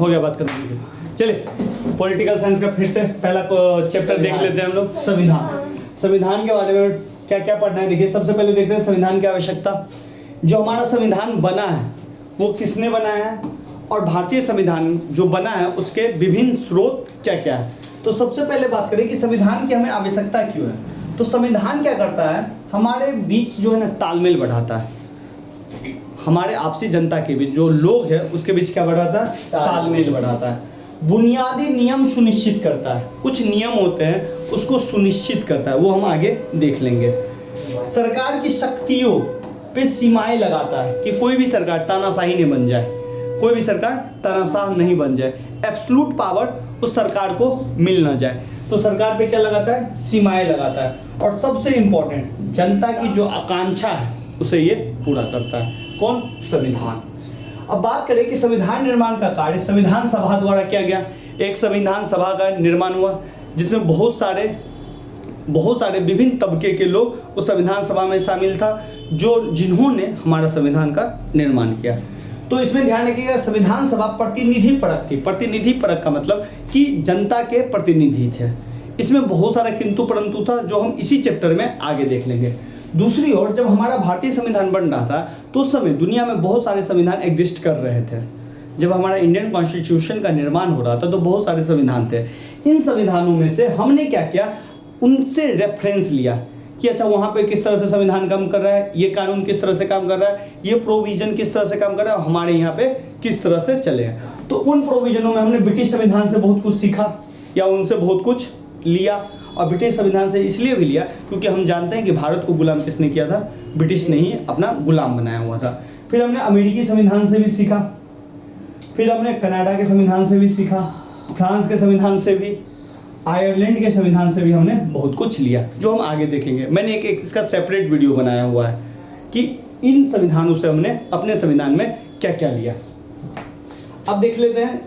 हो गया बात करने के लिए। चलिए पॉलिटिकल साइंस का फिर से पहला चैप्टर देख लेते हैं हम लोग, संविधान। संविधान के बारे में क्या क्या पढ़ना है देखिए। सबसे पहले देखते हैं संविधान की आवश्यकता। जो हमारा संविधान बना है वो किसने बनाया है, और भारतीय संविधान जो बना है उसके विभिन्न स्रोत क्या क्या है। तो सबसे पहले बात करें कि संविधान की हमें आवश्यकता क्यों है। तो संविधान क्या करता है, हमारे बीच जो है ना तालमेल बढ़ाता है। हमारे आपसी जनता के बीच जो लोग हैं उसके बीच क्या बढ़ाता है, तालमेल बढ़ाता है। बुनियादी नियम सुनिश्चित करता है, कुछ नियम होते हैं उसको सुनिश्चित करता है, वो हम आगे देख लेंगे। सरकार की शक्तियों पे सीमाएं लगाता है कि कोई भी सरकार तानाशाही नहीं बन जाए, कोई भी सरकार तानाशाह नहीं बन जाए, एब्सोल्यूट पावर उस सरकार को मिल ना जाए। तो सरकार पे क्या लगाता है, सीमाएं लगाता है। और सबसे इंपॉर्टेंट, जनता की जो आकांक्षा है उसे ये पूरा करता है। कौन, संविधान। अब बात करें कि संविधान निर्माण का कार्य संविधान सभा द्वारा किया गया। एक संविधान सभा का निर्माण हुआ जिसमें बहुत सारे विभिन्न तबके के लोग उस संविधान सभा में शामिल था, जिन्होंने हमारा संविधान का निर्माण किया। तो इसमें ध्यान रखिएगा, संविधान सभा प्रतिनिधि परक थी। प्रतिनिधि परक का मतलब कि जनता के प्रतिनिधि थे। इसमें बहुत सारा किंतु परंतु था जो हम इसी चैप्टर में आगे देख लेंगे। दूसरी ओर जब हमारा भारतीय संविधान बन रहा था तो उस समय दुनिया में बहुत सारे संविधान एग्जिस्ट कर रहे थे। जब हमारा इंडियन कॉन्स्टिट्यूशन का निर्माण हो रहा था तो बहुत सारे संविधान थे। इन संविधानों में से हमने क्या किया, उनसे रेफरेंस लिया कि अच्छा वहाँ पे किस तरह से संविधान काम कर रहा है, ये कानून किस तरह से काम कर रहा है, ये प्रोविजन किस तरह से काम कर रहा है, हमारे यहाँ पे किस तरह से चले हैं। तो उन प्रोविजनों में हमने ब्रिटिश संविधान से बहुत कुछ सीखा या उनसे बहुत कुछ लिया। और ब्रिटिश संविधान से इसलिए भी लिया क्योंकि हम जानते हैं कि भारत को गुलाम किसने किया था, ब्रिटिश ने ही अपना गुलाम बनाया हुआ था। फिर हमने अमेरिकी संविधान से भी सीखा, फिर हमने कनाडा के संविधान से भी सीखा, फ्रांस के संविधान से भी, आयरलैंड के संविधान से भी हमने बहुत कुछ लिया, जो हम आगे देखेंगे। मैंने एक इसका सेपरेट वीडियो बनाया हुआ है कि इन संविधानों से हमने अपने संविधान में क्या क्या लिया। अब देख लेते हैं,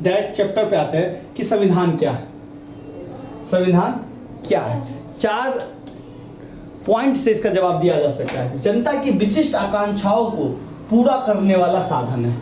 डायरेक्ट चैप्टर पे आते हैं कि संविधान क्या है। संविधान क्या है, 4 पॉइंट से इसका जवाब दिया जा सकता है। जनता की विशिष्ट आकांक्षाओं को पूरा करने वाला साधन है,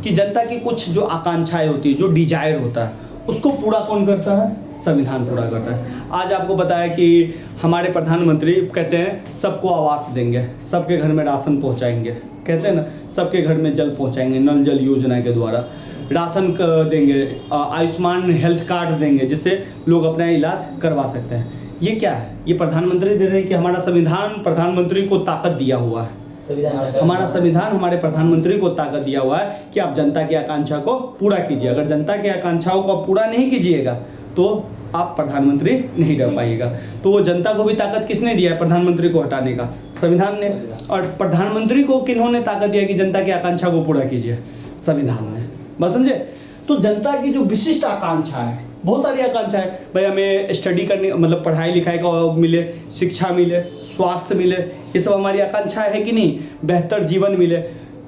कि जनता की कुछ जो आकांक्षाएं होती है, जो डिजायर होता है, उसको पूरा कौन करता है, संविधान पूरा करता है। आज आपको बताया कि हमारे प्रधानमंत्री कहते हैं सबको आवास देंगे, सबके घर में राशन पहुंचाएंगे, कहते हैं ना सबके घर में जल पहुंचाएंगे, नल जल योजना के द्वारा राशन देंगे, आयुष्मान हेल्थ कार्ड देंगे जिससे लोग अपना इलाज करवा सकते हैं। ये क्या है, ये प्रधानमंत्री दे रहे हैं कि हमारा संविधान प्रधानमंत्री को ताकत दिया हुआ है। हमारा संविधान हमारे प्रधानमंत्री को ताकत दिया हुआ है कि आप जनता की आकांक्षा को पूरा कीजिए। अगर जनता की आकांक्षाओं को आप पूरा नहीं कीजिएगा तो आप प्रधानमंत्री नहीं रह पाइएगा। तो वो जनता को भी ताकत किसने दिया है, प्रधानमंत्री को हटाने का, संविधान ने। और प्रधानमंत्री को किन्होंने ताकत दिया कि जनता की आकांक्षा को पूरा कीजिए, संविधान ने। बस समझे। तो जनता की जो विशिष्ट आकांक्षा है, बहुत सारी आकांक्षा है भाई, हमें स्टडी करने मतलब पढ़ाई लिखाई का मिले, शिक्षा मिले, स्वास्थ्य मिले, ये सब हमारी आकांक्षा है कि नहीं, बेहतर जीवन मिले।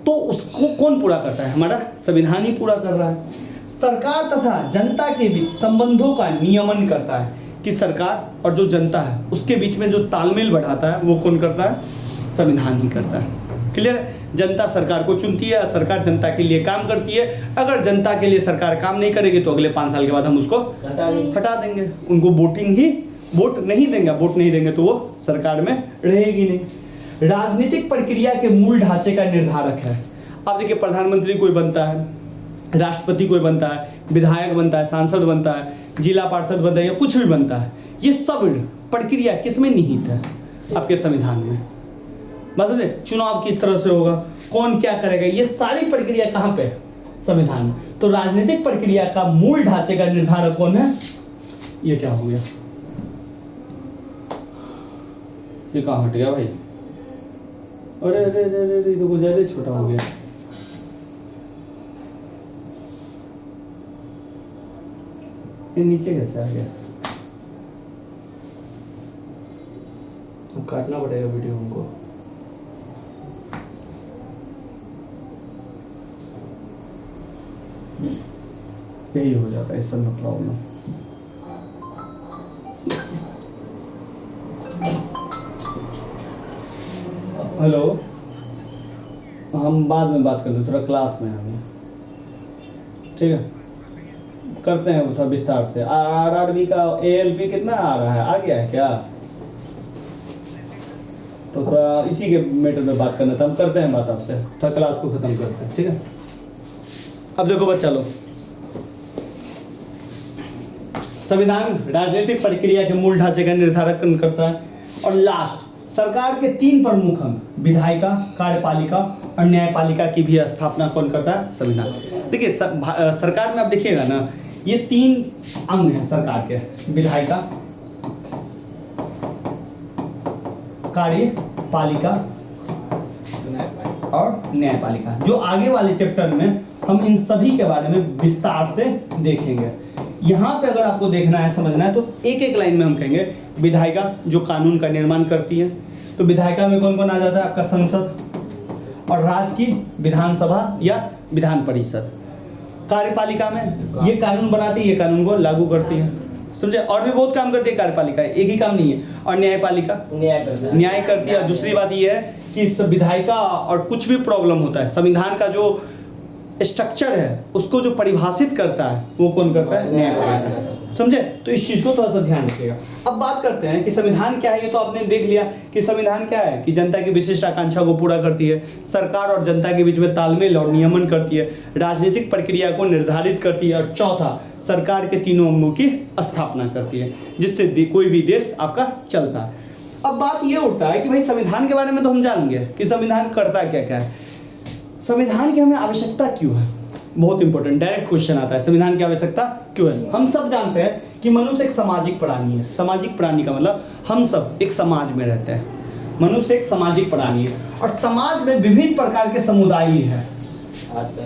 तो उसको कौन पूरा करता है, हमारा संविधान ही पूरा कर रहा है। सरकार तथा जनता के बीच संबंधों का नियमन करता है, कि सरकार और जो जनता है उसके बीच में जो तालमेल बढ़ाता है वो कौन करता है, संविधान ही करता है। क्लियर है। जनता सरकार को चुनती है, सरकार जनता के लिए काम करती है। अगर जनता के लिए सरकार काम नहीं करेगी तो अगले 5 साल के बाद हम उसको हटा देंगे, उनको वोट नहीं देंगे तो वो सरकार में रहेगी नहीं। राजनीतिक प्रक्रिया के मूल ढांचे का निर्धारक है। अब देखिए, प्रधानमंत्री कोई बनता है, राष्ट्रपति कोई बनता है, विधायक बनता है, सांसद बनता है, जिला पार्षद बनता है या कुछ भी बनता है, ये सब प्रक्रिया किसमें निहित है, आपके संविधान में। मतलब चुनाव किस तरह से होगा, कौन क्या करेगा, ये सारी प्रक्रिया कहाँ पे, संविधान में। तो राजनीतिक प्रक्रिया का मूल ढांचे का निर्धारक कौन है, ये क्या हो गया, ये कहाँ हट गया भाई, अरे अरे अरे अरे तो कुछ ज्यादा छोटा हो गया। ये नीचे कैसे आ गया, अब काटना पड़ेगा वीडियो हमको। यही हो जाता है इस सब में प्रॉब्लम। हेलो, हम बाद में बात करते, थोड़ा क्लास में हमें ठीक है, करते हैं थोड़ा विस्तार से। आरआरबी का एएलपी कितना आ रहा है, आ गया है क्या? तो थोड़ा इसी के मैटर में बात करना था, हम करते हैं बात आपसे, थोड़ा क्लास को खत्म करते हैं, ठीक है। अब देखो बच्चा लोग, संविधान राजनीतिक प्रक्रिया के मूल ढांचे का निर्धारण करता है। और लास्ट, सरकार के 3 प्रमुख अंग, विधायिका, कार्यपालिका और न्यायपालिका की भी स्थापना कौन करता है? संविधान। देखिए सरकार में आप देखिएगा ना, ये 3 अंग हैं सरकार के, विधायिका, कार्यपालिका और न्यायपालिका। जो आगे वाले चैप्टर में हम इन सभी के बारे में विस्तार से देखेंगे। यहाँ पे अगर आपको देखना है, समझना है, तो एक एक लाइन में हम कहेंगे विधायिका जो कानून का निर्माण करती है, तो विधायिका में कौन कौन आ जाता है? आपका संसद और राज्य की विधानसभा या विधान परिषद। कार्यपालिका में ये कानून बनाती है, ये कानून को लागू करती है, समझे। और भी बहुत काम करती है कार्यपालिका, एक ही काम नहीं है। और न्यायपालिका न्याय करती है। और दूसरी बात ये है कि इस विधायिका और कुछ भी प्रॉब्लम होता है, संविधान का जो स्ट्रक्चर है उसको जो परिभाषित करता है वो कौन करता है? न्यायपालिका, समझे। तो इस चीज को थोड़ा सा ध्यान रखिएगा। अब बात करते हैं कि संविधान क्या है। ये तो आपने देख लिया कि संविधान क्या है, कि जनता की विशिष्ट आकांक्षा को पूरा करती है, सरकार और जनता के बीच में तालमेल और नियमन करती है, राजनीतिक प्रक्रिया को निर्धारित करती है, और चौथा, सरकार के 3 अंगों की स्थापना करती है, जिससे कोई भी देश आपका चलता है। अब बात ये उठता है कि भाई संविधान के बारे में तो हम जान गए कि संविधान करता क्या क्या है, संविधान की हमें आवश्यकता क्यों है? बहुत इंपॉर्टेंट डायरेक्ट क्वेश्चन आता है, संविधान की आवश्यकता क्यों है? हम सब जानते हैं कि मनुष्य एक सामाजिक प्राणी है। सामाजिक प्राणी का मतलब हम सब एक समाज में रहते हैं। मनुष्य एक सामाजिक प्राणी है और समाज में विभिन्न प्रकार के समुदाय है।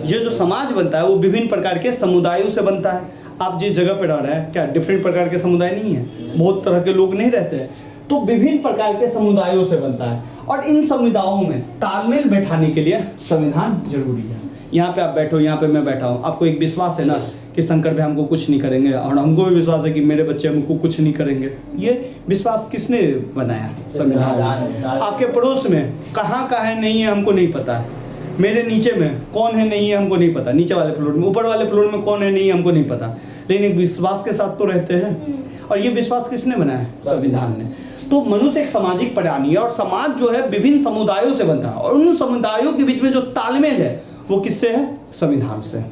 ये जो समाज बनता है वो विभिन्न प्रकार के समुदायों से बनता है। आप जिस जगह पर रह रहे हैं, क्या डिफरेंट प्रकार के समुदाय नहीं है? बहुत तरह के लोग नहीं रहते हैं, तो विभिन्न प्रकार के समुदायों से बनता है। और इन समुदायों में तालमेल बैठाने के लिए संविधान जरूरी है। यहाँ पे आप बैठो, यहाँ पे मैं बैठा हूँ, आपको एक विश्वास है ना कि शंकर भाई हमको कुछ नहीं करेंगे, और हमको भी विश्वास है कि मेरे बच्चे हमको कुछ नहीं करेंगे। ये विश्वास किसने बनाया? संविधान। आपके पड़ोस में कहाँ है नहीं है हमको नहीं पता है, मेरे नीचे में कौन है नहीं है हमको नहीं पता, नीचे वाले फ्लोर में, ऊपर वाले फ्लोर में कौन है नहीं है हमको नहीं पता, लेकिन एक विश्वास के साथ तो रहते हैं। और ये विश्वास किसने बनाया? संविधान ने। तो मनुष्य एक सामाजिक प्राणी है और समाज जो है विभिन्न समुदायों से बनता है, और उन समुदायों के बीच में जो तालमेल है वो किससे है? संविधान से।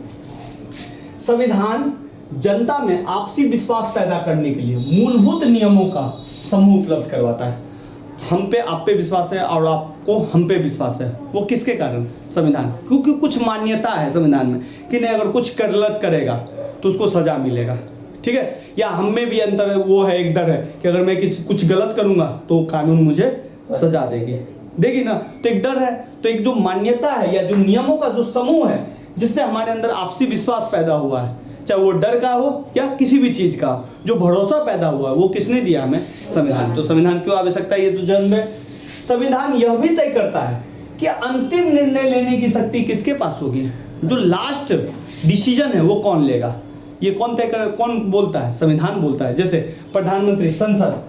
संविधान जनता में आपसी विश्वास पैदा करने के लिए मूलभूत नियमों का समूह उपलब्ध करवाता है। हम पे आप पे विश्वास है और आपको हम पे विश्वास है, वो किसके कारण? संविधान। क्योंकि कुछ मान्यता है संविधान में कि नहीं, अगर कुछ गलत करेगा तो उसको सजा मिलेगा, ठीक है। या हम में भी अंतर वो है, एक डर है कि अगर मैं कुछ गलत करूंगा तो कानून मुझे सजा देगी ना, तो एक डर है। तो एक जो मान्यता है या जो नियमों का जो समूह है जिससे हमारे अंदर आपसी विश्वास पैदा हुआ है, चाहे वो डर का हो या किसी भी चीज का, जो भरोसा पैदा हुआ है वो किसने दिया? हमें, संविधान। तो संविधान क्यों आवश्यकता है ये तो जन्म है। संविधान यह भी तय करता है कि अंतिम निर्णय लेने की शक्ति किसके पास होगी, जो लास्ट डिसीजन है वो कौन लेगा, ये कौन तय कर, कौन बोलता है? संविधान बोलता है। जैसे प्रधानमंत्री, संसद,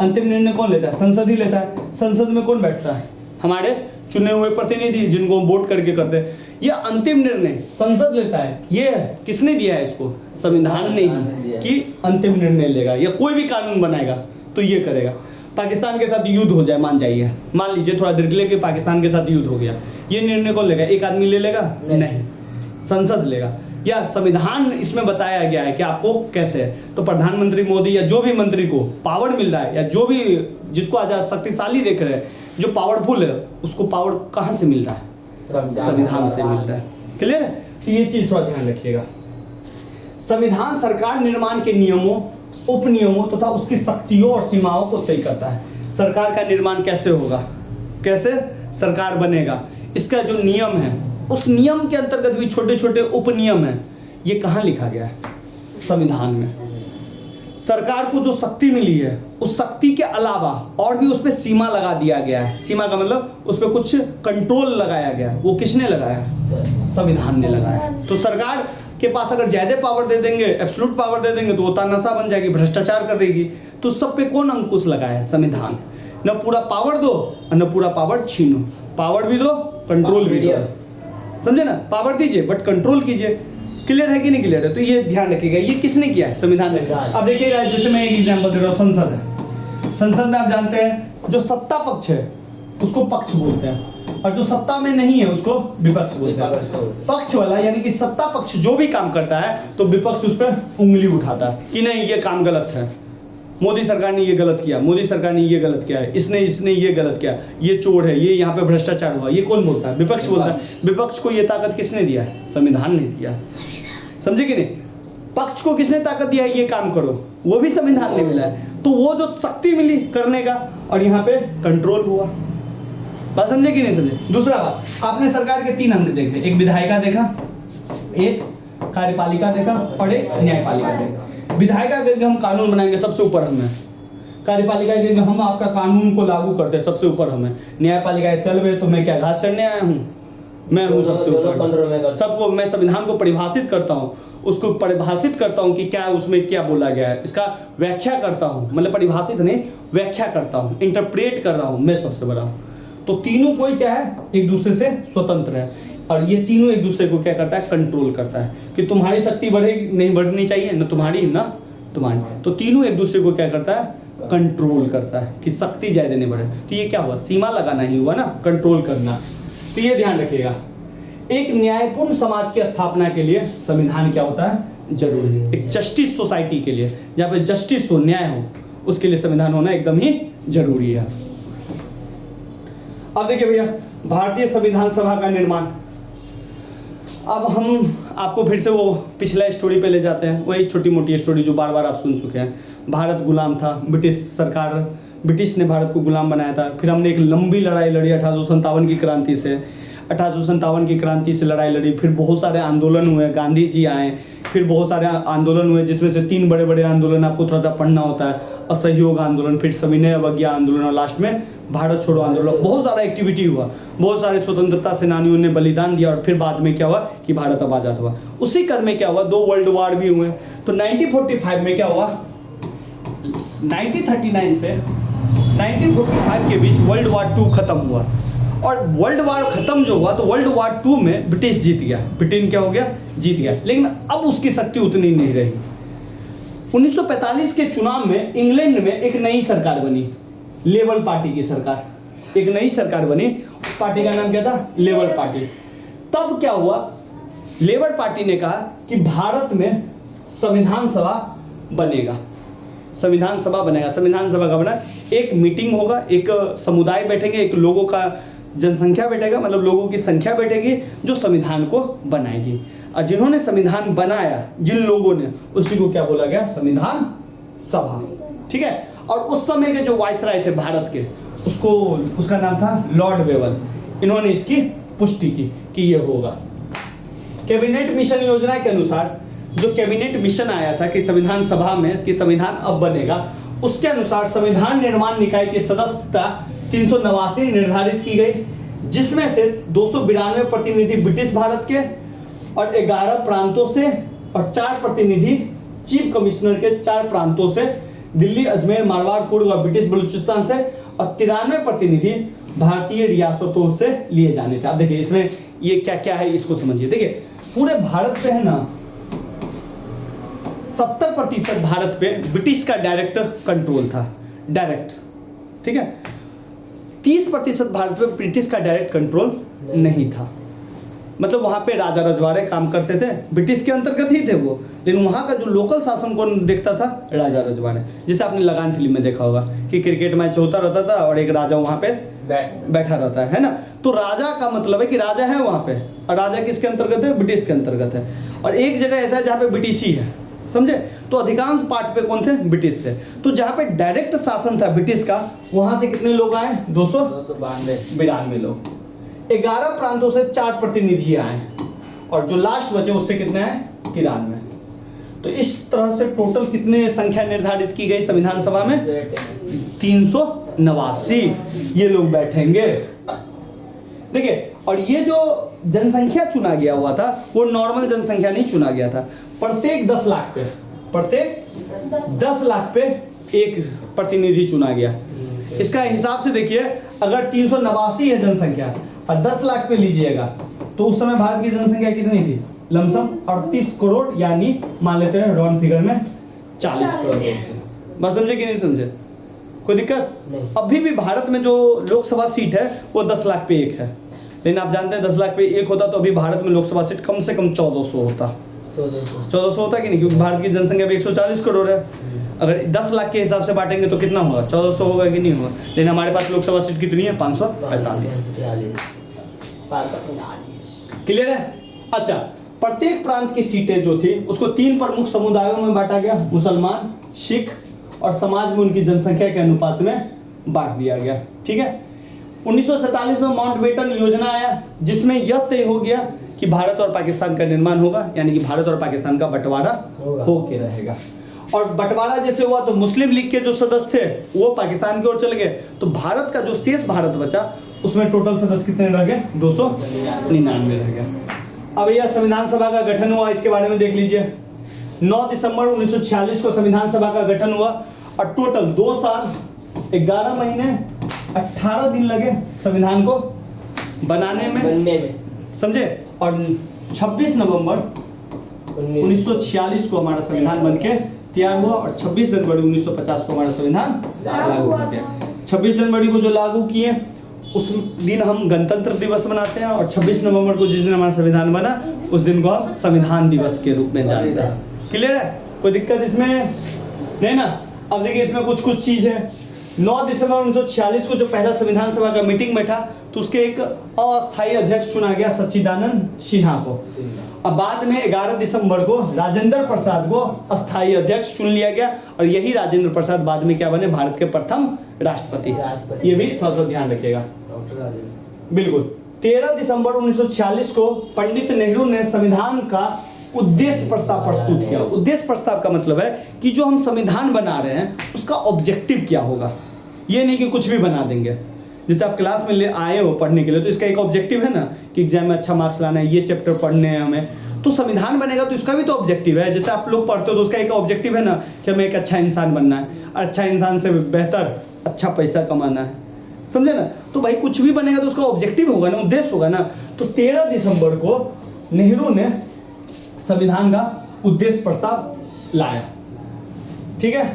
अंतिम निर्णय कौन लेता है? संसद ही लेता है। संसद में कौन बैठता है? हमारे चुने हुए प्रतिनिधि जिनको वोट करके करते हैं। ये अंतिम निर्णय संसद लेता है। ये किसने दिया है इसको? संविधान ने ही, कि अंतिम निर्णय लेगा या कोई भी कानून बनाएगा तो ये करेगा। पाकिस्तान के साथ युद्ध हो जाए, मान जाइए, मान लीजिए थोड़ा देर के लिए कि पाकिस्तान के साथ युद्ध हो गया, ये निर्णय कौन लेगा? एक आदमी ले लेगा? नहीं, संसद लेगा। या संविधान इसमें बताया गया है कि आपको कैसे है। तो प्रधानमंत्री मोदी या जो भी मंत्री को पावर मिल रहा है, या जो भी जिसको आज शक्तिशाली देख रहे हैं, जो पावरफुल है, उसको पावर कहाँ से मिल रहा है? संविधान से मिल रहा है। क्लियर है? तो ये चीज थोड़ा ध्यान रखिएगा। संविधान सरकार निर्माण के नियमों, उपनियमों तथा उसकी शक्तियों और सीमाओं को तय करता है। सरकार का निर्माण कैसे होगा, कैसे सरकार बनेगा, इसका जो नियम है, उस नियम के अंतर्गत भी छोटे छोटे उपनियम है, ये कहाँ लिखा गया है? संविधान में। सरकार को जो शक्ति मिली है, उस शक्ति के अलावा और भी उस पर सीमा लगा दिया गया है। सीमा का मतलब उस पर कुछ कंट्रोल लगाया गया है। वो किसने लगाया? संविधान ने लगाया। तो सरकार के पास अगर ज्यादा पावर दे देंगे, एब्सोल्यूट पावर दे देंगे, तो वो तानाशाह बन जाएगी, भ्रष्टाचार कर देगी। तो सब पे कौन अंकुश लगाया है? संविधान। न पूरा पावर दो और न पूरा पावर छीनो। पावर भी दो, कंट्रोल भी दो, समझे ना? पावर दीजिए बट कंट्रोल कीजिए। क्लियर है कि नहीं क्लियर है? तो ये ध्यान रखिएगा, ये किसने किया है? संविधान ने। अब देखिएगा, जैसे मैं एक एग्जाम्पल दे रहा हूँ, संसद है। संसद में आप जानते हैं जो सत्ता पक्ष है उसको पक्ष बोलते हैं, और जो सत्ता में नहीं है उसको विपक्ष बोलते हैं। पक्ष वाला यानी कि सत्ता पक्ष जो भी काम करता है तो विपक्ष उस पर उंगली उठाता है कि नहीं ये काम गलत है, मोदी सरकार ने ये गलत किया, मोदी सरकार ने ये गलत किया है, इसने ये गलत किया, ये चोर है, ये यहाँ पे भ्रष्टाचार हुआ। ये कौन बोलता है? विपक्ष बोलता है। विपक्ष को ये ताकत किसने दिया है? संविधान ने दिया। समझे कि नहीं? पक्ष को किसने ताकत दिया है ये काम करो? वो भी संविधान ने मिला है। तो वो जो शक्ति मिली करने का, और यहाँ पे कंट्रोल हुआ। बात समझे कि नहीं समझे? दूसरा बात, आपने सरकार के 3 अंग देखे, एक विधायिका देखा, एक कार्यपालिका देखा और एक न्यायपालिका देखा। विधायिका के हम कानून बनाएंगे, सबसे ऊपर हम है। कार्यपालिका के हम आपका कानून को लागू करते हैं, सबसे ऊपर हम है। न्यायपालिका चल बे तो मैं क्या घास चढ़ने आया हूँ? मैं हूँ सबसे ऊपर। सबको मैं संविधान को परिभाषित करता हूँ, उसको परिभाषित करता हूँ कि क्या उसमें क्या बोला गया है, इसका व्याख्या करता हूँ। मतलब परिभाषित नहीं, व्याख्या करता हूँ, इंटरप्रेट कर रहा हूँ, मैं सबसे बड़ा हूँ। तो तीनों कोई क्या है? एक दूसरे से स्वतंत्र है, और ये तीनों एक दूसरे को क्या करता है? कंट्रोल करता है कि तुम्हारी शक्ति बढ़ेगी नहीं बढ़नी चाहिए, न तुम्हारी न तुम्हारी। तो तीनों एक दूसरे को क्या करता है? कंट्रोल करता है कि शक्ति ज्यादा नहीं बढ़े। तो ये क्या हुआ? सीमा लगाना ही हुआ ना, कंट्रोल करना। तो ये ध्यान रखिएगा, एक न्यायपूर्ण समाज की स्थापना के लिए संविधान क्या होता है? जरूरी है। एक जस्टिस सोसाइटी के लिए, जहाँ पे जस्टिस हो, न्याय हो, उसके लिए संविधान होना एकदम ही जरूरी है। अब देखिए भैया, भारतीय संविधान सभा का निर्माण। अब हम आपको फिर से वो पिछला स्टोरी पे ले जाते हैं, वही छोटी मोटी स्टोरी जो बार बार आप सुन चुके हैं। भारत गुलाम था, ब्रिटिश सरकार, ब्रिटिश ने भारत को गुलाम बनाया था। फिर हमने एक लंबी लड़ाई लड़ी 1857 की क्रांति से, 1857 की क्रांति से लड़ाई लड़ी। फिर बहुत सारे आंदोलन हुए, गांधी जी आए, फिर बहुत सारे आंदोलन हुए, जिसमें से 3 बड़े बड़े आंदोलन आपको थोड़ा सा पढ़ना होता है। असहयोग आंदोलन, फिर सविनय अवज्ञा आंदोलन, और लास्ट में भारत छोड़ो आंदोलन। बहुत सारा एक्टिविटी हुआ, बहुत सारे स्वतंत्रता सेनानियों ने बलिदान दिया, और फिर बाद में क्या हुआ कि भारत अब आज़ाद हुआ। उसी क्रम में क्या हुआ, 2 वर्ल्ड वॉर भी हुए। तो 1945 में क्या हुआ, 1939 से 1945 के बीच वर्ल्ड वॉर 2 खत्म हुआ। और वर्ल्ड वॉर खत्म जो हुआ, तो वर्ल्ड वॉर 2 में ब्रिटिश जीत गया, ब्रिटेन क्या हो गया? जीत गया। लेकिन अब उसकी शक्ति उतनी नहीं रही। 1945 के चुनाव में इंग्लैंड में एक नई सरकार बनी, लेबर पार्टी की सरकार। एक नई सरकार बनी, उस पार्टी का नाम क्या था? Labour party. तब क्या हुआ, लेबर पार्टी ने कहा कि भारत में संविधान सभा बनेगा, संविधान सभा बनेगा। संविधान सभा का बना, एक मीटिंग होगा, एक समुदाय बैठेंगे, एक लोगों का जनसंख्या बैठेगा, मतलब लोगों की संख्या बैठेगी जो संविधान को बनाएगी। और जिन्होंने संविधान बनाया, जिन लोगों ने, उसी को क्या बोला गया? संविधान सभा। ठीक है। और उस समय के जो वायसराय थे भारत के, उसका नाम था लॉर्ड वेवल। इन्होंने इसकी पुष्टि की कि ये होगा। कैबिनेट मिशन योजना के अनुसार जो कैबिनेट मिशन आया था कि संविधान सभा में कि संविधान अब बनेगा, उसके अनुसार संविधान निर्माण निकाय की सदस्यता 389 निर्धारित की गई, जिसमें से 292 प्रतिनिधि ब्रिटिश भारत के और 11 प्रांतों से, और 4 प्रतिनिधि चीफ कमिश्नर के 4 प्रांतों से, दिल्ली, अजमेर, मारवाड़, कुर्ग और ब्रिटिश बलूचिस्तान से, और 93 प्रतिनिधि भारतीय रियासतों से लिए जाने थे। अब देखिए इसमें ये क्या क्या है इसको समझिए। देखिए पूरे भारत पे है ना 70% भारत पे ब्रिटिश का डायरेक्ट कंट्रोल था, डायरेक्ट। ठीक है। 30% भारत पे ब्रिटिश का डायरेक्ट कंट्रोल नहीं था। मतलब वहाँ पे राजा रजवाड़े काम करते थे, ब्रिटिश के अंतर्गत ही थे वो, लेकिन वहाँ का जो लोकल शासन कौन देखता था? राजा रजवाड़े। जैसे आपने लगान फिल्म में देखा होगा कि क्रिकेट मैच होता रहता था और एक राजा वहाँ पे बैठा रहता है ना। तो राजा का मतलब है कि राजा है वहाँ पे, और राजा किसके अंतर्गत है? ब्रिटिश के अंतर्गत है। और एक जगह ऐसा है जहाँ पे ब्रिटिश ही है, समझे? तो अधिकांश पार्ट पे कौन थे? ब्रिटिश थे। तो जहाँ पे डायरेक्ट शासन था ब्रिटिश का, वहाँ से कितने लोग आए? 292 लोग। 11 प्रांतों से 4 प्रतिनिधि आए, और जो लास्ट बचे उससे कितने आए? 93। तो इस तरह से टोटल कितने संख्या निर्धारित की गई संविधान सभा में? 389 ये लोग बैठेंगे। देखिए, और ये जो जनसंख्या चुना गया हुआ था वो नॉर्मल जनसंख्या नहीं चुना गया था। प्रत्येक 10 लाख पे एक प्रतिनिधि चुना गया। इसका हिसाब से देखिए, अगर 389 है जनसंख्या और 10 लाख पे लीजिएगा, तो उस समय भारत की जनसंख्या कितनी थी? लमसम 38 करोड़, यानी मान लेते हैं राउंड फिगर में 40 करोड़। बात समझे कि नहीं समझे? कोई दिक्कत नहीं। अभी भी भारत में जो लोकसभा सीट है वो 10 लाख पे एक है, लेकिन आप जानते हैं 10 लाख पे एक होता तो अभी भारत में लोकसभा सीट कम से कम 1400 होता। 1400 होता कि नहीं, क्योंकि भारत की जनसंख्या भी 140 करोड़ है। अगर 10 लाख के हिसाब से बांटेंगे तो कितना होगा? 1400 होगा कि नहीं होगा? लेकिन हमारे पास लोकसभा सीट कितनी है? 545। क्लियर है? अच्छा, प्रत्येक प्रांत की सीटें जो थी उसको 3 प्रमुख समुदायों में बांटा गया, मुसलमान, सिख और समाज में उनकी जनसंख्या के अनुपात में बांट दिया गया। ठीक है। 1947 में माउंटबेटन योजना आया, जिसमें यह तय हो गया कि भारत और पाकिस्तान का निर्माण होगा, यानी कि भारत और पाकिस्तान का बंटवारा होके रहेगा। और बंटवारा जैसे हुआ तो मुस्लिम लीग के जो सदस्य थे वो पाकिस्तान की ओर चले गए, तो भारत का जो शेष भारत बचा उसमें टोटल सदस्य कितने रह गए? 299 रह गए। अब यह संविधान सभा का गठन हुआ, इसके बारे में देख लीजिए। 9 दिसंबर 1946 को संविधान सभा का गठन हुआ और टोटल 2 साल 11 महीने 18 दिन लगे संविधान को बनाने में, समझे? और 26 नवंबर 1946 को हमारा संविधान बनके तैयार हुआ और 26 जनवरी 1950 को हमारा संविधान लागू हो गया। 26 जनवरी को जो लागू किए उस दिन हम गणतंत्र दिवस मनाते हैं, और 26 नवंबर को जिस दिन हमारा संविधान बना उस दिन को हम संविधान दिवस के रूप में जानते हैं। क्लियर है? कोई दिक्कत इसमें नहीं ना? अब देखिए इसमें कुछ चीज है। 9 दिसंबर 1946 को जो पहला संविधान सभा का मीटिंग बैठा तो उसके एक अस्थायी अध्यक्ष चुना गया, सच्चिदानंद सिन्हा को। अब बाद में 11 दिसंबर को राजेंद्र प्रसाद को अस्थायी अध्यक्ष चुन लिया गया, और यही राजेंद्र प्रसाद बाद में क्या बने? भारत के प्रथम राष्ट्रपति। ये भी थोड़ा सा ध्यान रखिएगा। बिल्कुल। 13 दिसंबर 1946 को पंडित नेहरू ने संविधान का उद्देश्य प्रस्ताव प्रस्तुत किया। उद्देश्य प्रस्ताव का मतलब है कि जो हम संविधान बना रहे हैं उसका ऑब्जेक्टिव क्या होगा। ये नहीं कि कुछ भी बना देंगे। जैसे आप क्लास में ले आए हो पढ़ने के लिए तो इसका एक ऑब्जेक्टिव है ना कि एग्जाम में अच्छा मार्क्स लाना है, ये चैप्टर पढ़ने हैं हमें, तो संविधान बनेगा तो इसका भी तो ऑब्जेक्टिव है। जैसे आप लोग पढ़ते हो तो उसका एक ऑब्जेक्टिव है ना कि हमें एक अच्छा इंसान बनना है, अच्छा इंसान से बेहतर अच्छा पैसा कमाना है, समझे ना? तो भाई कुछ भी बनेगा तो उसका ऑब्जेक्टिव होगा ना, उद्देश्य होगा ना। तो 13 दिसंबर को नेहरू ने संविधान का उद्देश्य प्रस्ताव लाया। ठीक है।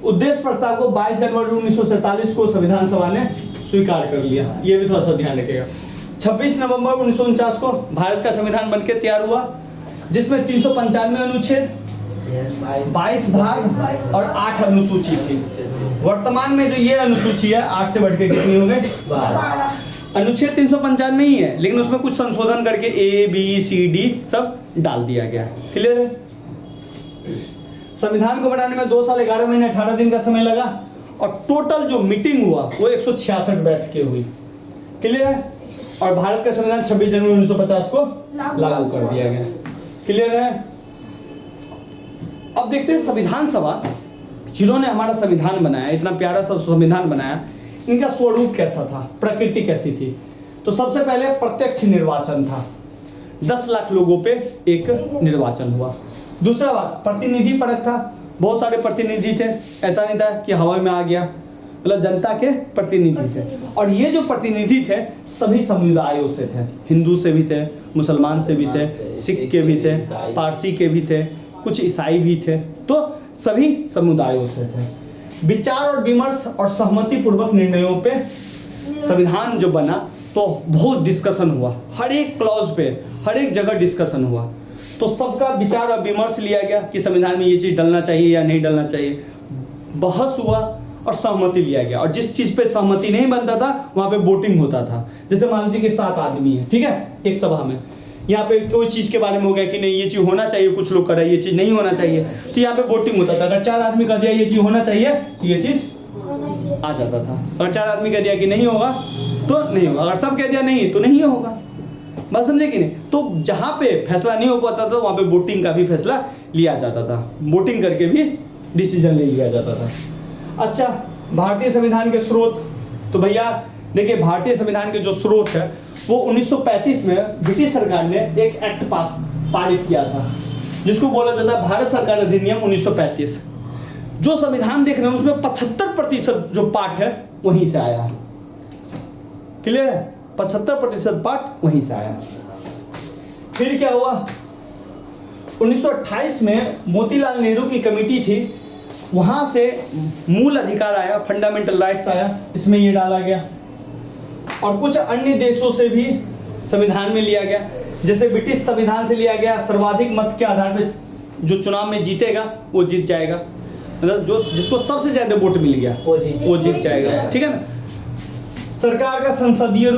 उद्देश्य प्रस्ताव को 22 जनवरी 1947 को संविधान सभा ने स्वीकार कर लिया। ये भी थोड़ा सा ध्यान रखिएगा। 26 नवंबर 1949 को भारत का संविधान बनकर तैयार हुआ, जिसमें 395 अनुच्छेद, 22 भाग और 8 अनुसूची थी। वर्तमान में जो ये अनुसूची है 8 से बढ़ के कितनी हो गई? 12। अनुच्छेद 395 ही है, लेकिन उसमें कुछ संशोधन करके ए बी सी डी सब डाल दिया गया। क्लियर है? संविधान को बनाने में 2 साल 11 महीने 18 दिन का समय लगा, और टोटल जो मीटिंग हुआ वो 166 बैठकें हुई। क्लियर है? और भारत का संविधान 26 जनवरी 1950 को लागू कर दिया गया। क्लियर है? अब देखते हैं संविधान सभा जिन्होंने हमारा संविधान बनाया, इतना प्यारा सा संविधान बनाया, इनका स्वरूप कैसा था, प्रकृति कैसी थी? तो सबसे पहले प्रत्यक्ष निर्वाचन था। 10 लाख लोगों पे एक निर्वाचन हुआ। दूसरा बात प्रतिनिधि परक था। बहुत सारे प्रतिनिधि थे, ऐसा नहीं था कि हवा में आ गया, मतलब जनता के प्रतिनिधि थे। और ये जो प्रतिनिधि थे सभी समुदायों से थे, हिंदू से भी थे, मुसलमान से भी थे, सिख के भी थे, पारसी के भी थे, कुछ ईसाई भी थे, तो सभी समुदायों से थे। विचार और विमर्श और सहमति पूर्वक निर्णयों पे संविधान जो बना तो बहुत डिस्कशन हुआ, हर एक क्लॉज पे हर एक जगह डिस्कशन हुआ। तो सबका विचार और विमर्श लिया गया कि संविधान में ये चीज़ डलना चाहिए या नहीं डलना चाहिए। बहस हुआ और सहमति लिया गया, और जिस चीज़ पे सहमति नहीं बनता था वहाँ पे वोटिंग होता था। जैसे मान लीजिए कि 7 आदमी है, ठीक है, एक सभा में, यहाँ पे कोई चीज़ के बारे में हो गया कि नहीं ये चीज़ होना चाहिए, कुछ लोग कर रहे हैं ये चीज़ नहीं होना चाहिए, तो यहाँ पे वोटिंग होता था। अगर 4 आदमी कह दिया ये चीज़ होना चाहिए तो ये चीज़ आ जाता था। अगर 4 आदमी कह दिया कि नहीं होगा तो नहीं होगा, अगर सब कह दिया नहीं तो नहीं होगा। बात समझे कि नहीं? तो जहाँ पे फैसला नहीं हो पाता था वहाँ पे वोटिंग का भी फैसला लिया जाता था, वोटिंग करके भी डिसीजन ले लिया जाता था। अच्छा, भारतीय संविधान के स्रोत, तो भैया देखिए भारतीय संविधान के जो स्रोत है वो 1935 में ब्रिटिश सरकार ने एक एक्ट पारित किया था जिसको बोला जाता है भारत सरकार अधिनियम 1935। जो संविधान देख रहे हैं उसमें 75% जो पार्ट है वहीं से आया है। क्लियर है? 75% पार्ट वहीं से आया। फिर क्या हुआ? 1928 में मोतीलाल नेहरू की कमेटी थी, वहां से मूल अधिकार आया, फंडामेंटल राइट्स आया, इसमें ये डाला गया। और कुछ अन्य देशों से भी संविधान में लिया गया, जैसे ब्रिटिश संविधान से लिया गया, सर्वाधिक मत के आधार पर जो चुनाव में जीतेगा वो जीत जाएगा, मतलब जो जिसको सबसे ज्यादा वोट मिल गया वो जीत जाएगा, ठीक है ना। सरकार का संसदीय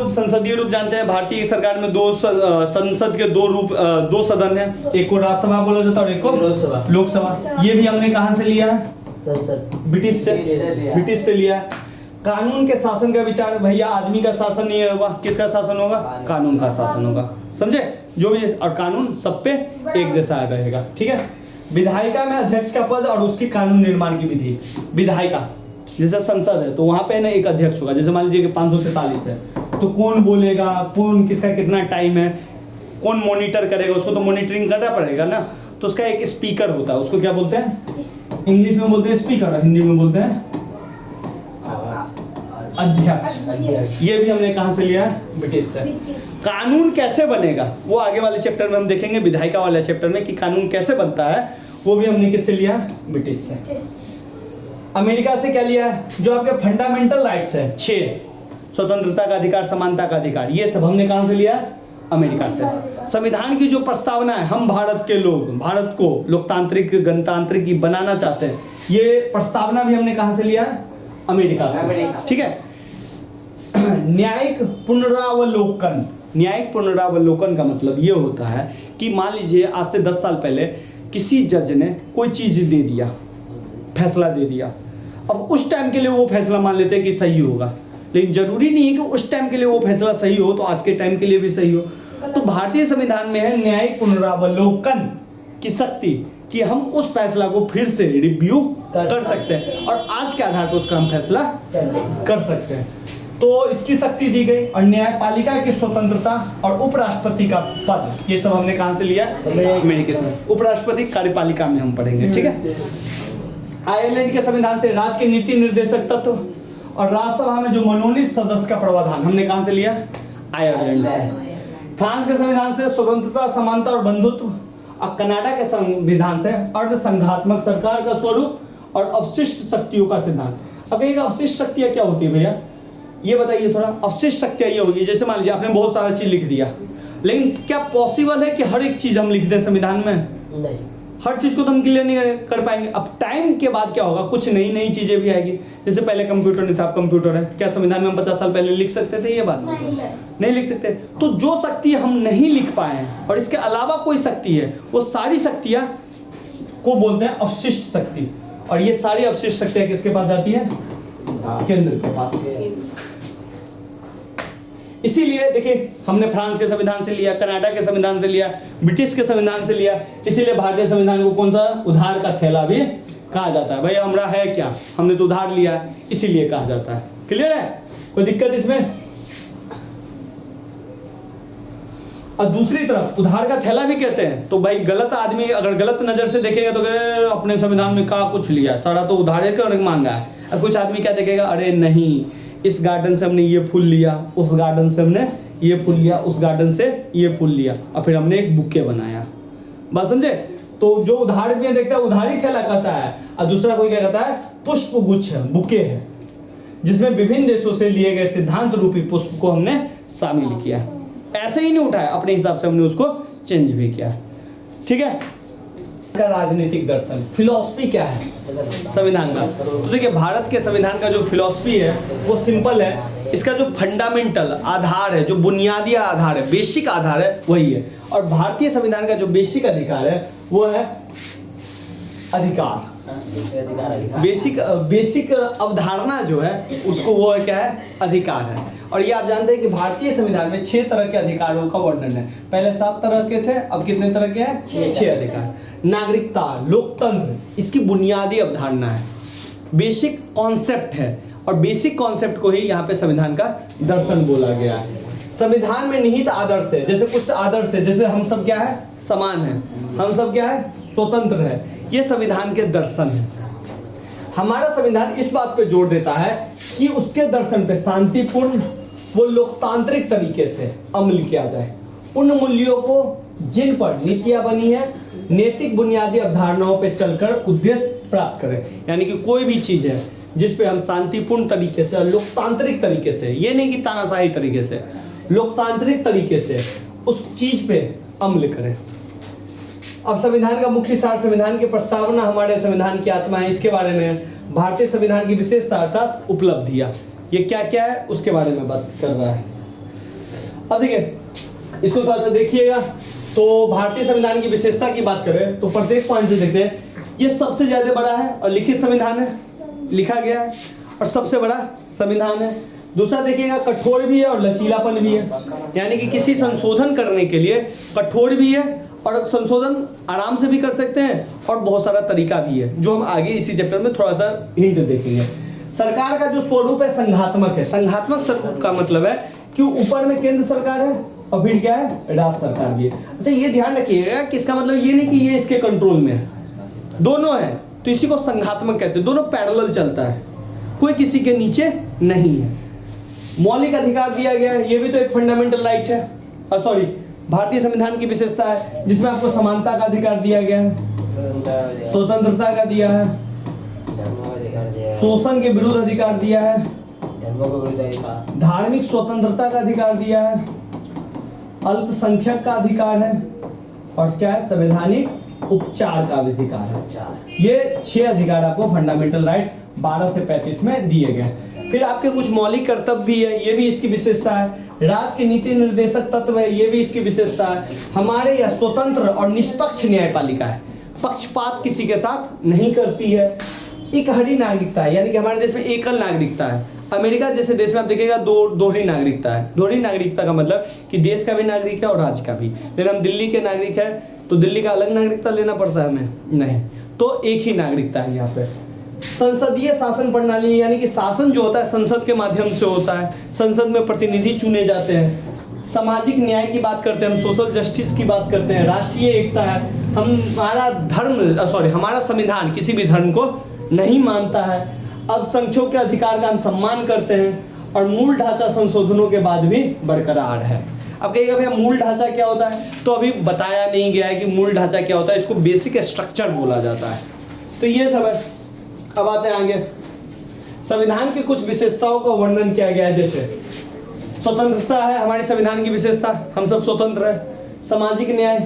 रूप जानते हैं, भारतीय सरकार में संसद के दो सदन है, एक को राज्यसभा बोला जाता है और एक को लोकसभा। ये भी हमने कहां से लिया है? ब्रिटिश से लिया है। कानून के शासन का विचार, भैया आदमी का शासन नहीं होगा, किसका शासन होगा? कानून का शासन होगा, समझे? जो भी, और कानून सब पे एक जैसा रहेगा, ठीक है। विधायिका में अध्यक्ष का पद और उसकी कानून निर्माण की विधि। विधायिका जैसे संसद है तो वहां पे ना एक अध्यक्ष होगा, जैसे मान लीजिए कि 543 है तो कौन बोलेगा, कौन किसका कितना टाइम है, कौन मॉनिटर करेगा, उसको तो मॉनिटरिंग करना पड़ेगा ना। तो उसका एक स्पीकर होता है, उसको क्या बोलते हैं? इंग्लिश में बोलते हैं स्पीकर, हिंदी में बोलते हैं अध्यक्ष। ये भी हमने कहां से लिया है? ब्रिटिश से। कानून कैसे बनेगा वो आगे वाले चैप्टर में हम देखेंगे, विधायिका वाले चैप्टर में, कि कानून कैसे बनता है, वो भी हमने किससे लिया? ब्रिटिश से। अमेरिका से क्या लिया है? जो आपके फंडामेंटल राइट्स है 6, स्वतंत्रता का अधिकार, समानता का अधिकार, ये सब हमने कहां से लिया? अमेरिका से। संविधान की जो प्रस्तावना है, हम भारत के लोग भारत को लोकतांत्रिक गणतांत्रिक बनाना चाहते हैं, ये प्रस्तावना भी हमने कहां से लिया? अमेरिका से, ठीक है। न्यायिक पुनरावलोकन। न्यायिक पुनरावलोकन का मतलब ये होता है कि मान लीजिए आज से 10 साल पहले किसी जज ने कोई चीज दे दिया, फैसला दे दिया, अब उस टाइम के लिए वो फैसला मान लेते हैं कि सही होगा, लेकिन जरूरी नहीं है कि उस टाइम के लिए वो फैसला सही हो तो आज के टाइम के लिए भी सही हो। तो भारतीय संविधान में है न्यायिक पुनरावलोकन की शक्ति, कि हम उस फैसला को फिर से रिव्यू कर सकते हैं और आज के आधार पर उसका हम फैसला कर सकते हैं। तो इसकी शक्ति दी गई। और न्यायपालिका की स्वतंत्रता और उपराष्ट्रपति का पद, ये सब हमने कहां से लिया? अमेरिका से। उपराष्ट्रपति कार्यपालिका में हम पढ़ेंगे, ठीक है। आयरलैंड के संविधान से राज्य के नीति निर्देशक तत्व और राज्यसभा में जो मनोनीत सदस्य का प्रावधान हमने कहां से लिया? आयरलैंड से। फ्रांस के संविधान से स्वतंत्रता, समानता और बंधुत्व। और कनाडा के संविधान से अर्ध संघात्मक सरकार का स्वरूप और अवशिष्ट शक्तियों का सिद्धांत। अब एक अवशिष्ट शक्तियां क्या होती है भैया, ये बताइए थोड़ा। अवशिष्ट शक्तियां ये होगी, जैसे मान लीजिए आपने बहुत सारा चीज लिख दिया, लेकिन क्या पॉसिबल है कि हर एक चीज हम लिख दें संविधान में? नहीं, हर चीज को तो हम क्लियर नहीं कर पाएंगे। अब टाइम के बाद क्या होगा, कुछ नई नई चीजें भी आएगी। जैसे पहले कंप्यूटर नहीं था, अब कंप्यूटर है, क्या संविधान में हम 50 साल पहले लिख सकते थे ये बात? नहीं लिख सकते। तो जो शक्ति हम नहीं लिख पाए और इसके अलावा कोई शक्ति है, वो सारी शक्तियां को बोलते हैं अवशिष्ट शक्ति। और ये सारी अवशिष्ट शक्तियां किसके पास जाती है? केंद्र के पास। इसीलिए देखिए, हमने फ्रांस के संविधान से लिया, कनाडा के संविधान से लिया, ब्रिटिश के संविधान से लिया। इसीलिए भारतीय संविधान को कौन सा? उधार का थैला भी कहा जाता है। भाई हमारा है क्या, हमने तो उधार लिया, इसीलिए कहा जाता है। क्लियर है? कोई दिक्कत इसमें? और दूसरी तरफ उधार का थैला भी कहते हैं। तो भाई गलत आदमी अगर गलत नजर से देखेगा तो अपने संविधान में कहा कुछ लिया, सारा तो उधार कर मांगा है। और कुछ आदमी क्या देखेगा, अरे नहीं, इस गार्डन से हमने ये फूल लिया, उस गार्डन से हमने ये फूल लिया, उस गार्डन से ये फूल लिया, और फिर हमने एक बुके बनाया। बात समझे? तो जो उधार में देखता है उधारी थैला कहता है, और दूसरा कोई क्या कहता है? पुष्प गुच्छ है, बुके है, जिसमें विभिन्न देशों से लिए गए सिद्धांत रूपी पुष्प को हमने शामिल किया। ऐसे ही नहीं उठाया, अपने हिसाब से हमने उसको चेंज भी किया। ठीक है। का राजनीतिक दर्शन, फिलॉसफी क्या है संविधान का? तो देखिए, भारत के संविधान का जो फिलॉसफी है वो सिंपल है। इसका जो फंडामेंटल आधार है, जो बुनियादी आधार है, बेसिक आधार है, वही है। और भारतीय संविधान का जो बेसिक अधिकार है वो है अधिकार। बेसिक अवधारणा जो है उसको वो है क्या है? अधिकार है। और ये आप जानते हैं कि भारतीय संविधान में 6 तरह के अधिकारों का वर्णन है। पहले 7 तरह के थे, अब कितने तरह के हैं? 6 अधिकार। नागरिकता, लोकतंत्र, इसकी बुनियादी अवधारणा है, बेसिक कॉन्सेप्ट है। और बेसिक कॉन्सेप्ट को ही यहाँ पे संविधान का दर्शन बोला गया है। संविधान में निहित आदर्श है, जैसे कुछ आदर्श है, जैसे हम सब क्या है? समान है, हम सब क्या है? स्वतंत्र है। ये संविधान के दर्शन है। हमारा संविधान इस बात पे जोर देता है कि उसके दर्शन पे शांतिपूर्ण, वो लोकतांत्रिक तरीके से अमल किया जाए, उन मूल्यों को जिन पर नीतियां बनी है नैतिक बुनियादी अवधारणाओं पे चलकर उद्देश्य प्राप्त करें। यानी कि कोई भी चीज है जिस पे हम शांतिपूर्ण तरीके से और लोकतांत्रिक तरीके से, ये नहीं कि तानाशाही तरीके से, लोकतांत्रिक तरीके से उस चीज पे अमल करें। अब संविधान का मुख्य सार, संविधान की प्रस्तावना हमारे संविधान की आत्मा है, इसके बारे में भारतीय संविधान की विशेषता अर्थात उपलब्धियां, ये क्या क्या है उसके बारे में बात कर रहा है। अब देखिए इसको थोड़ा सा देखिएगा। तो भारतीय संविधान की विशेषता की बात करें तो प्रत्येक पॉइंट से देखते हैं, ये सबसे ज्यादा बड़ा है और लिखित संविधान है, लिखा गया है और सबसे बड़ा संविधान है। दूसरा देखिएगा कठोर भी है और लचीलापन भी है, यानी कि किसी संशोधन करने के लिए कठोर भी है और संशोधन आराम से भी कर सकते हैं और बहुत सारा तरीका भी है, जो हम आगे इसी चैप्टर में थोड़ा सा हिंट देखेंगे। सरकार का जो स्वरूप है संघात्मक है। संघात्मक स्वरूप का मतलब है कि ऊपर में केंद्र सरकार है और फिर क्या है राज्य सरकार भी है। अच्छा ये ध्यान रखिएगा कि इसका मतलब ये नहीं कि ये इसके कंट्रोल में है, दोनों है, तो इसी को संघात्मक कहते हैं, दोनों पैरेलल चलता है, कोई किसी के नीचे नहीं है। मौलिक अधिकार दिया गया है, ये भी तो एक फंडामेंटल राइट है, सॉरी भारतीय संविधान की विशेषता है, जिसमें आपको समानता का अधिकार दिया गया है, स्वतंत्रता का दिया है, शोषण के विरुद्ध अधिकार दिया है, धार्मिक स्वतंत्रता का अधिकार दिया है, अल्पसंख्यक का अधिकार है और क्या है संवैधानिक उपचार का अधिकार है। ये 6 अधिकार आपको फंडामेंटल राइट्स 12 से 35 में दिए गए। फिर आपके कुछ मौलिक कर्तव्य भी है, ये भी इसकी विशेषता है। राज्य के नीति निर्देशक तत्व है, ये भी इसकी विशेषता है। हमारे यहाँ स्वतंत्र और निष्पक्ष न्यायपालिका है, पक्षपात किसी के साथ नहीं करती है। एकहरी नागरिकता है, यानी कि हमारे देश में एकल नागरिकता है। अमेरिका जैसे देश में आप देखिएगा दोहरी नागरिकता है। दोहरी नागरिकता का मतलब कि देश का भी नागरिक है और राज्य का भी। लेकिन हम दिल्ली के नागरिक है तो दिल्ली का अलग नागरिकता लेना पड़ता है हमें? नहीं, तो एक ही नागरिकता है यहाँ पे। संसदीय शासन प्रणाली, यानी कि शासन जो होता है संसद के माध्यम से होता है, संसद में प्रतिनिधि चुने जाते हैं। सामाजिक न्याय की बात करते हैं हम, सोशल जस्टिस की बात करते हैं, राष्ट्रीय एकता है। हमारा संविधान किसी भी धर्म को नहीं मानता है। अल्पसंख्यकों के अधिकार का हम सम्मान करते हैं और मूल ढांचा संशोधनों के बाद भी बरकरार है। अब कहिएगा भैया मूल ढांचा क्या होता है, तो अभी बताया नहीं गया है कि मूल ढांचा क्या होता है, इसको बेसिक स्ट्रक्चर बोला जाता है। तो ये सब है। अब आते हैं आगे, संविधान की कुछ विशेषताओं का वर्णन किया गया है। जैसे स्वतंत्रता है हमारे संविधान की विशेषता, हम सब स्वतंत्र है। सामाजिक न्याय,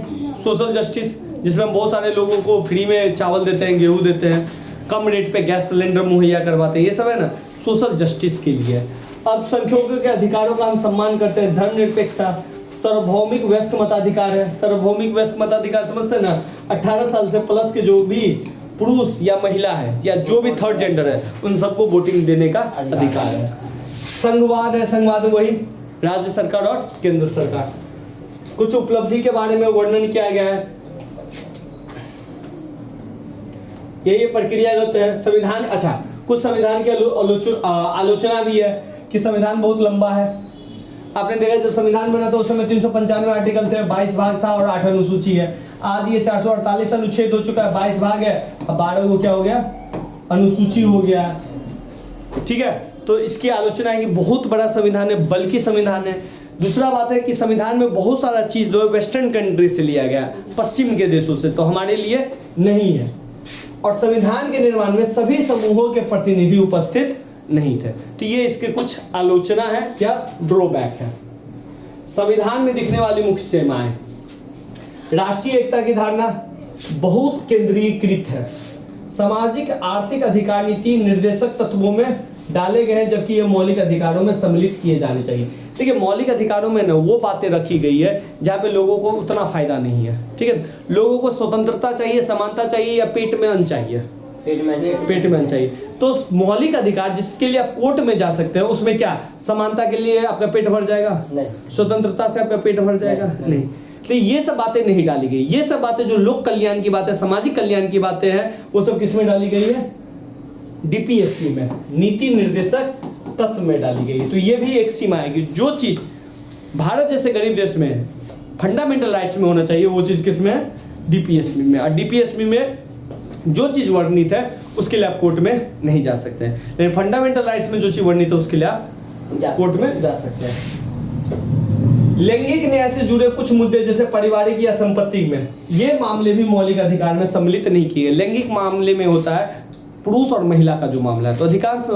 सोशल जस्टिस, जिसमें हम बहुत सारे लोगों को फ्री में चावल देते हैं, गेहूं देते हैं, कम रेट पे गैस सिलेंडर मुहैया करवाते हैं, ये सब है ना सोशल जस्टिस के लिए। अल्पसंख्यकों के अधिकारों का हम सम्मान करते हैं, धर्मनिरपेक्षता, सार्वभौमिक वयस्क मताधिकार है। सार्वभौमिक वयस्क मताधिकार समझते हैं ना, 18 साल से प्लस के जो भी पुरुष या महिला है या जो भी थर्ड जेंडर है उन सबको वोटिंग देने का अधिकार है। संघवाद है, संघवाद वही राज्य सरकार और केंद्र सरकार। कुछ उपलब्धि के बारे में वर्णन किया गया है, ये प्रक्रियागत है। संविधान, अच्छा कुछ संविधान की आलोचना भी है कि संविधान बहुत लंबा है। आपने देखा जब संविधान बना था उस समय 395 आर्टिकल थे, 22 भाग था और 8 अनुसूची है। आज ये 448 अनुच्छेद हो चुका है, 22 भाग है, अब 12 को क्या हो गया अनुसूची हो गया। ठीक है, तो इसकी आलोचना है कि बहुत बड़ा संविधान है, बल्कि संविधान है। दूसरा बात है कि संविधान में बहुत सारा चीज जो है वेस्टर्न कंट्री से लिया गया, पश्चिम के देशों से, तो हमारे लिए नहीं है। और संविधान के निर्माण में सभी समूहों के प्रतिनिधि उपस्थित नहीं थे। तो ये इसके कुछ आलोचना है या ड्रॉबैक है। संविधान में दिखने वाली मुख्य सीमाएं, राष्ट्रीय एकता की धारणा बहुत केंद्रीकृत है। सामाजिक आर्थिक अधिकार नीति निर्देशक तत्वों में डाले गए हैं, जबकि ये मौलिक अधिकारों में सम्मिलित किए जाने चाहिए। देखिए मौलिक अधिकारों में ना वो बातें रखी गई है जहाँ पे लोगों को उतना फायदा नहीं है। ठीक है, लोगों को स्वतंत्रता चाहिए, समानता चाहिए या पेट में अन्न चाहिए, पेट में अन्न चाहिए। तो मौलिक अधिकार जिसके लिए आप कोर्ट में जा सकते हैं, उसमें क्या समानता के लिए आपका पेट भर जाएगा? नहीं। स्वतंत्रता से आपका पेट भर जाएगा? नहीं। तो ये सब बातें नहीं डाली गई। ये सब बातें जो लोक कल्याण की बातें, सामाजिक कल्याण की बातें हैं, वो सब किस में डाली गई है? डीपीएसपी में, नीति निर्देशक तत्व में डाली गई। तो ये भी एक सीमा है कि जो चीज भारत जैसे गरीब देश में फंडामेंटल राइट्स में होना चाहिए, वो चीज किस में है? डीपीएसपी में। और डीपीएसपी में जो चीज वर्णित है उसके लिए आप कोर्ट में नहीं जा सकते हैं, लेकिन फंडामेंटल राइट्स में जो चीज वर्णित है उसके लिए आप कोर्ट में जा सकते हैं। लैंगिक न्याय से जुड़े कुछ मुद्दे जैसे पारिवारिक या संपत्ति में, ये मामले भी मौलिक अधिकार में सम्मिलित नहीं किए। लैंगिक मामले में होता है पुरुष और महिला का जो मामला है, तो अधिकांश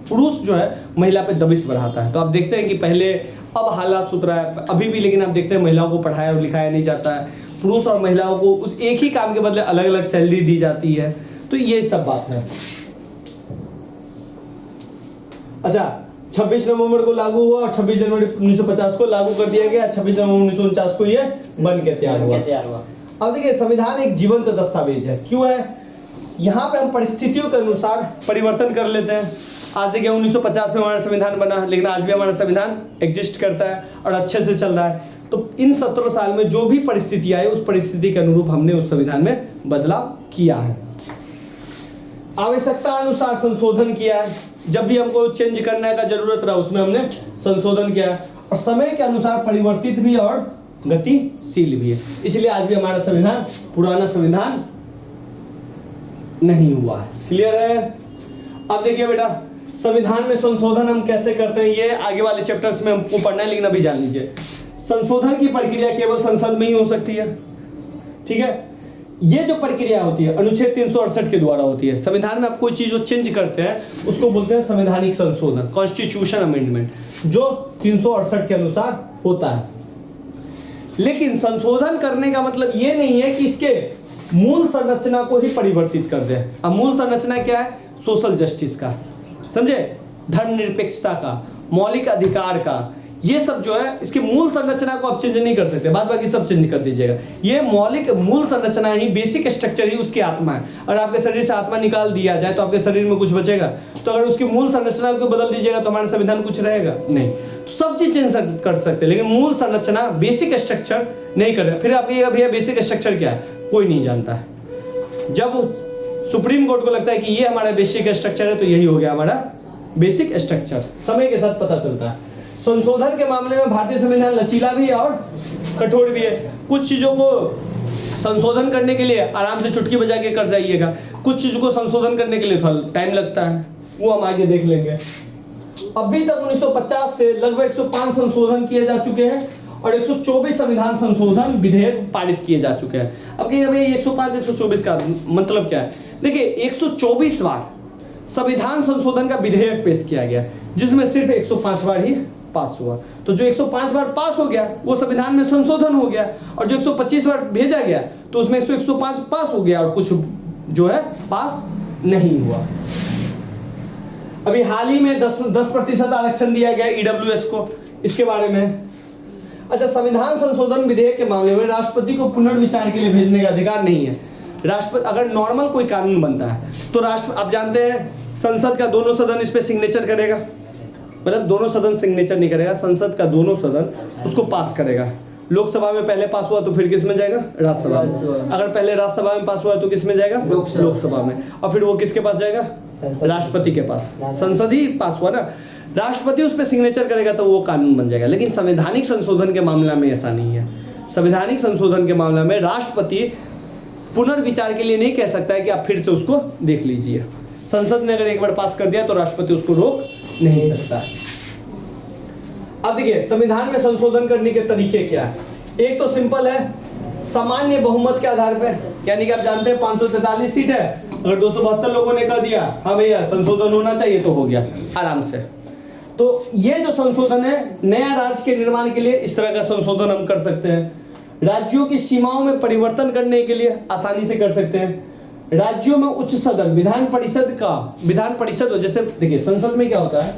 पुरुष जो है महिला पे दबिश बढ़ाता है। तो आप देखते हैं कि पहले, अब हालात सुधरा है अभी भी, लेकिन आप देखते हैं महिलाओं को पढ़ाया और लिखाया नहीं जाता है। पुरुष और महिलाओं को उस एक ही काम के बदले अलग अलग सैलरी दी जाती है। तो ये सब बात है। अच्छा, 26 नवंबर को लागू हुआ और 26 जनवरी 1950 को लागू कर दिया गया। 26 नवंबर 1949 को ये बन के तैयार हुआ। अब देखिए, संविधान एक जीवंत दस्तावेज है। क्यों है? यहाँ पे हम परिस्थितियों के अनुसार परिवर्तन कर लेते हैं। आज देखिए 1950 में हमारा संविधान बना, लेकिन आज भी हमारा संविधान एग्जिस्ट करता है और अच्छे से चल रहा है। तो इन 17 साल में जो भी परिस्थिति आई, उस परिस्थिति के अनुरूप हमने उस संविधान में बदलाव किया है। आवश्यकता अनुसार संशोधन किया है। जब भी हमको चेंज करने का जरूरत रहा, उसमें हमने संशोधन किया है। और समय के अनुसार परिवर्तित भी और गतिशील भी है। इसलिए आज भी हमारा संविधान पुराना संविधान नहीं हुआ है। क्लियर है? अब देखिए बेटा, संविधान में संशोधन हम कैसे करते हैं, ये आगे वाले चैप्टर्स में हमको पढ़ना है, लेकिन अभी जान लीजिए संशोधन की प्रक्रिया केवल संसद में ही हो सकती है। ठीक है? ये जो प्रक्रिया होती है अनुच्छेद 368 के द्वारा होती है। संविधान में आप कोई चीज जो चेंज करते हैं उसको बोलते हैं संवैधानिक संशोधन, कॉन्स्टिट्यूशन अमेंडमेंट, जो 368 के अनुसार होता है। लेकिन संशोधन करने का मतलब ये नहीं है कि इसके मूल संरचना को ही परिवर्तित कर दे। अब मूल संरचना क्या है? सोशल जस्टिस का, समझे, धर्मनिरपेक्षता का, मौलिक अधिकार का, ये सब जो है इसकी मूल संरचना को आप चेंज नहीं कर सकते, बाद बाकी सब चेंज कर दीजिएगा। ये मौलिक मूल संरचना ही, बेसिक स्ट्रक्चर ही उसकी आत्मा है। और आपके शरीर से आत्मा निकाल दिया जाए तो आपके शरीर में कुछ बचेगा? तो अगर उसकी मूल संरचना को बदल दीजिएगा तो हमारा संविधान कुछ रहेगा नहीं। तो सब चीज चेंज कर सकते, लेकिन मूल संरचना, बेसिक स्ट्रक्चर नहीं कर रहे। फिर आपके भैया बेसिक स्ट्रक्चर क्या है? कोई नहीं जानता है। जब सुप्रीम कोर्ट को लगता है कि ये हमारा बेसिक स्ट्रक्चर है, तो यही हो गया हमारा बेसिक स्ट्रक्चर। समय के साथ पता चलता है। संशोधन के मामले में भारतीय संविधान लचीला भी है और कठोर भी है। कुछ चीजों को संशोधन करने के लिए आराम से चुटकी बजा के कर जाइएगा, कुछ चीजों को संशोधन करने के लिए थोड़ा टाइम लगता है, वो हम आगे देख लेंगे। अभी तक 1950 से लगभग 105 संशोधन किए जा चुके हैं और 124 संविधान संशोधन विधेयक पारित किए जा चुके हैं। अब कहिए भाई 105 124 का मतलब क्या है? देखिए 124 बार संविधान संशोधन का विधेयक पेश किया गया, जिसमें सिर्फ 105 बार ही पास हुआ। तो जो 105 बार पास हो गया वो संविधान में संशोधन हो गया, और जो 125 बार भेजा गया तो उसमें 105 पास हो गया और कुछ जो है पास नहीं हुआ। अभी हाल ही में 10% आरक्षण दिया गया ईडब्ल्यूएस को, इसके बारे में। अच्छा, संविधान संशोधन विधेयक के मामले में राष्ट्रपति को पुनर्विचार के लिए भेजने का अधिकार नहीं है। राष्ट्रपति, अगर नॉर्मल कोई कानून बनता है तो आप जानते हैं संसद का दोनों सदन इस पे सिग्नेचर करेगा, मतलब दोनों सदन सिग्नेचर नहीं करेगा, संसद का दोनों सदन उसको पास करेगा। लोकसभा में पहले पास हुआ तो फिर किस में जाएगा? राज्यसभा में। अगर पहले राज्यसभा में पास हुआ तो किस में जाएगा? लोकसभा में। और फिर वो किसके पास जाएगा? राष्ट्रपति के पास। संसद ही पास हुआ ना, राष्ट्रपति उस पर सिग्नेचर करेगा तो वो कानून बन जाएगा। लेकिन संवैधानिक संशोधन के मामला में ऐसा नहीं है। संवैधानिक संशोधन के मामला में राष्ट्रपति पुनर्विचार के लिए नहीं कह सकता है कि आप फिर से उसको देख लीजिए। संसद ने अगर एक बार पास कर दिया तो राष्ट्रपति उसको रोक नहीं सकता। अब देखिए संविधान में संशोधन करने के तरीके क्या है। एक तो सिंपल है, सामान्य बहुमत के आधार पर, यानी कि आप जानते हैं 543 सीट है, अगर 272 लोगों ने कह दिया हाँ भैया संशोधन होना चाहिए तो हो गया आराम से। तो ये जो संशोधन है, नया राज्य के निर्माण के लिए इस तरह का संशोधन हम कर सकते हैं। राज्यों की सीमाओं में परिवर्तन करने के लिए आसानी से कर सकते हैं। राज्यों में उच्च सदन, विधान परिषद जैसे देखिए संसद में क्या होता है,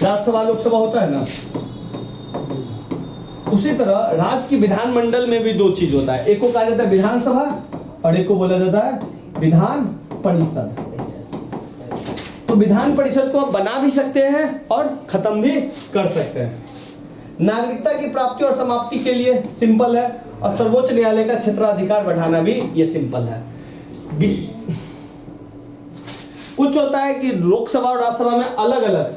राज्यसभा लोकसभा होता है ना, उसी तरह राज्य की विधानमंडल में भी दो चीज होता है, एक को कहा जाता है विधानसभा और एक को बोला जाता है विधान परिषद। तो विधान परिषद को आप बना भी सकते हैं और खत्म भी कर सकते हैं। नागरिकता की प्राप्ति और समाप्ति के लिए सिंपल है, और सर्वोच्च न्यायालय का क्षेत्राधिकार बढ़ाना भी ये सिंपल है। कुछ होता है कि लोकसभा और राज्यसभा में अलग अलग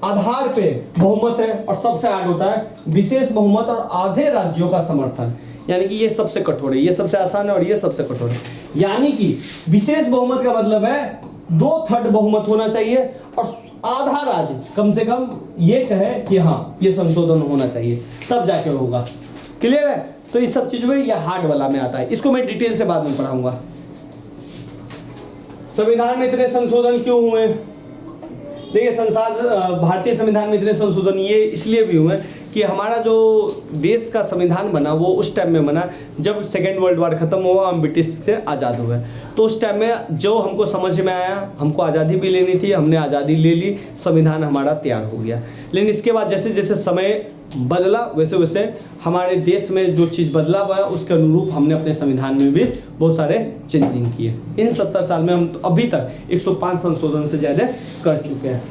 आधार पे बहुमत है, और सबसे आगे होता है विशेष बहुमत और आधे राज्यों का समर्थन, यानी कि ये सबसे कठोर है, ये सबसे आसान है और ये सबसे कठोर है। यानी कि विशेष बहुमत का मतलब है 2/3 बहुमत होना चाहिए और आधा राज्य कम से कम ये कहे कि हाँ ये संशोधन होना चाहिए, तब जाके होगा। क्लियर है? तो इस सब चीजों में ये हार्ड वाला में आता है, इसको मैं डिटेल से बाद में पढ़ाऊंगा। संविधान में इतने संशोधन क्यों हुए? देखिए भारतीय संविधान में इतने संशोधन ये इसलिए भी हुए कि हमारा जो देश का संविधान बना वो उस टाइम में बना जब सेकेंड वर्ल्ड वॉर खत्म हुआ, हम ब्रिटिश से आज़ाद हुए। तो उस टाइम में जो हमको समझ में आया, हमको आज़ादी भी लेनी थी, हमने आज़ादी ले ली, संविधान हमारा तैयार हो गया। लेकिन इसके बाद जैसे जैसे समय बदला वैसे वैसे हमारे देश में जो चीज़ बदला हुआ है उसके अनुरूप हमने अपने संविधान में भी बहुत सारे चेंजिंग किए। इन 70 साल में हम अभी तक 105 संशोधन से ज़्यादा कर चुके हैं।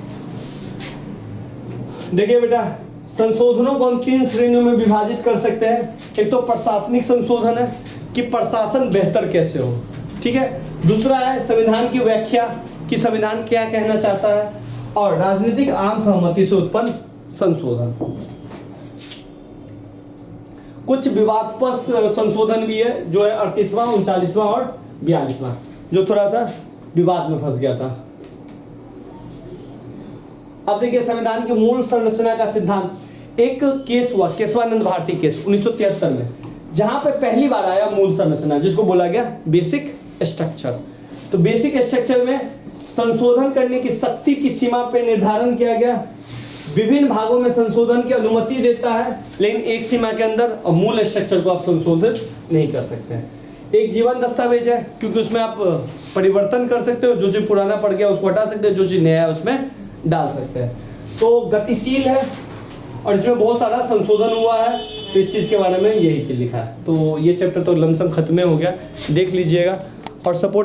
देखिए बेटा, संशोधनों को हम 3 श्रेणियों में विभाजित कर सकते हैं। एक तो प्रशासनिक संशोधन है कि प्रशासन बेहतर कैसे हो, ठीक है। दूसरा है संविधान की व्याख्या कि संविधान क्या कहना चाहता है, और राजनीतिक आम सहमति से उत्पन्न संशोधन। कुछ विवादास्पद संशोधन भी है जो है 38वां, 39वां और 42वां, जो थोड़ा सा विवाद में फंस गया था। अब देखिए संविधान की मूल संरचना का सिद्धांत, एक केस हुआ केशवानंद भारती केस 1973 में, जहां पे पहली बार आया मूल संरचना जिसको बोला गया बेसिक स्ट्रक्चर। तो बेसिक स्ट्रक्चर में संशोधन करने की शक्ति की सीमा पे निर्धारण किया गया। विभिन्न भागों में संशोधन की अनुमति देता है, लेकिन एक सीमा के अंदर, और मूल स्ट्रक्चर को आप संशोधित नहीं कर सकते हैं। एक जीवन दस्तावेज है क्योंकि उसमें आप परिवर्तन कर सकते हो, जो चीज पुराना पड़ गया उसको हटा सकते हो, जो चीज नया है उसमें डाल सकते हैं। तो गतिशील है और इसमें बहुत सारा संशोधन हुआ है, तो इस चीज के बारे में यही चीज लिखा है। तो ये चैप्टर तो लमसम खत्म हो गया, देख लीजिएगा। और सपोर्ट